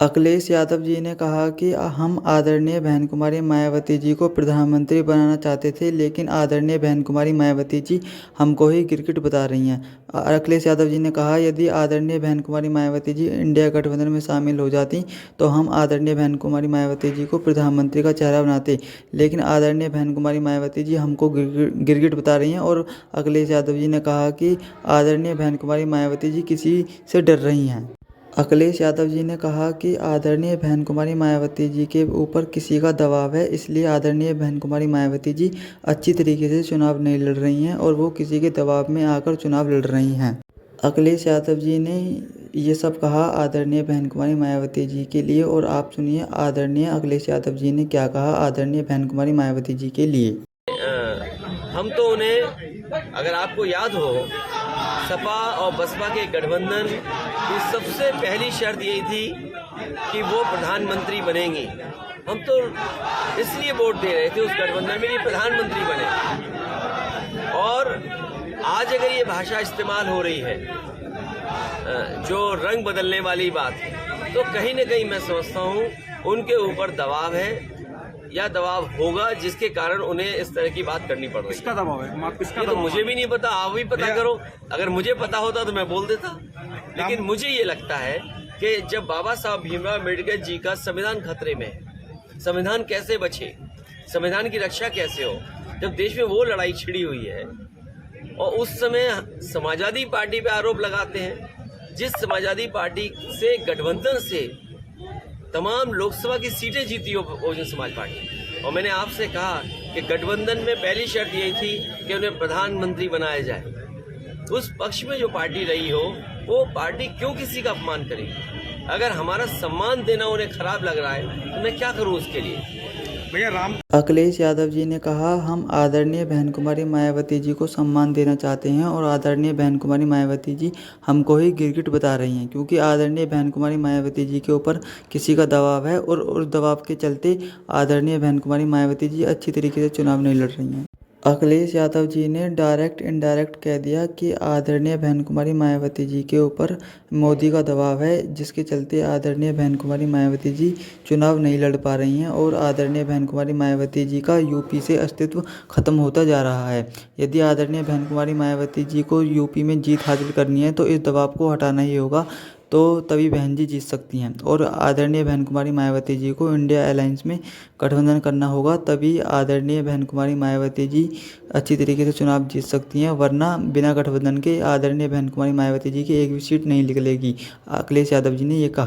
अखिलेश यादव जी ने कहा कि हम आदरणीय बहन कुमारी मायावती जी को प्रधानमंत्री बनाना चाहते थे, लेकिन आदरणीय बहन कुमारी मायावती जी हमको ही गिरगिट बता रही हैं। अखिलेश यादव जी ने कहा, यदि आदरणीय बहन कुमारी मायावती जी इंडिया गठबंधन में शामिल हो जाती तो हम आदरणीय बहन कुमारी मायावती जी को प्रधानमंत्री का चेहरा बनाते, लेकिन आदरणीय बहन कुमारी मायावती जी हमको गिरगिट बता रही हैं। और अखिलेश यादव जी ने कहा कि आदरणीय बहन कुमारी मायावती जी किसी से डर रही हैं। अखिलेश यादव जी ने कहा कि आदरणीय बहन कुमारी मायावती जी के ऊपर किसी का दबाव है, इसलिए आदरणीय बहन कुमारी मायावती जी अच्छी तरीके से चुनाव नहीं लड़ रही हैं और वो किसी के दबाव में आकर चुनाव लड़ रही हैं। अखिलेश यादव जी ने ये सब कहा आदरणीय बहन कुमारी मायावती जी के लिए, और आप सुनिए आदरणीय अखिलेश यादव जी ने क्या कहा आदरणीय बहन कुमारी मायावती जी के लिए। हम तो उन्हें, अगर आपको याद हो, सपा और बसपा के गठबंधन की सबसे पहली शर्त यही थी कि वो प्रधानमंत्री बनेंगी। हम तो इसलिए वोट दे रहे थे उस गठबंधन में कि प्रधानमंत्री बने। और आज अगर ये भाषा इस्तेमाल हो रही है, जो रंग बदलने वाली बात है, तो कहीं ना कहीं मैं समझता हूँ उनके ऊपर दबाव है या दबाव होगा, जिसके कारण उन्हें इस तरह की बात करनी पड़ रही है। किसका दबाव है? किसका ये तो मुझे भी नहीं पता, आप भी पता करो। अगर मुझे पता होता तो मैं बोल देता, लेकिन मुझे ये लगता है कि जब बाबा साहब भीमराव अम्बेडकर जी का संविधान खतरे में है, संविधान कैसे बचे, संविधान की रक्षा कैसे हो, जब देश में वो लड़ाई छिड़ी हुई है और उस समय समाजवादी पार्टी पे आरोप लगाते हैं, जिस समाजवादी पार्टी से गठबंधन से तमाम लोकसभा की सीटें जीती हो बहुजन समाज पार्टी, और मैंने आपसे कहा कि गठबंधन में पहली शर्त यही थी कि उन्हें प्रधानमंत्री बनाया जाए। उस पक्ष में जो पार्टी रही हो, वो पार्टी क्यों किसी का अपमान करेगी? अगर हमारा सम्मान देना उन्हें खराब लग रहा है तो मैं क्या करूं उसके लिए? भैया अखिलेश यादव जी ने कहा, हम आदरणीय बहन कुमारी मायावती जी को सम्मान देना चाहते हैं और आदरणीय बहन कुमारी मायावती जी हमको ही गिरगिट बता रही हैं, क्योंकि आदरणीय बहन कुमारी मायावती जी के ऊपर किसी का दबाव है और उस दबाव के चलते आदरणीय बहन कुमारी मायावती जी अच्छी तरीके से चुनाव नहीं लड़ रही हैं। अखिलेश यादव जी ने डायरेक्ट इनडायरेक्ट कह दिया कि आदरणीय बहन कुमारी मायावती जी के ऊपर मोदी का दबाव है, जिसके चलते आदरणीय बहन कुमारी मायावती जी चुनाव नहीं लड़ पा रही हैं और आदरणीय बहन कुमारी मायावती जी का यूपी से अस्तित्व खत्म होता जा रहा है। यदि आदरणीय बहन कुमारी मायावती जी को यूपी में जीत हासिल करनी है तो इस दबाव को हटाना ही होगा, तो तभी बहन जी जीत सकती हैं। और आदरणीय बहन कुमारी मायावती जी को इंडिया अलायंस में गठबंधन करना होगा, तभी आदरणीय बहन कुमारी मायावती जी अच्छी तरीके से चुनाव जीत सकती हैं, वरना बिना गठबंधन के आदरणीय बहन कुमारी मायावती जी की एक भी सीट नहीं निकलेगी। अखिलेश यादव जी ने ये कहा।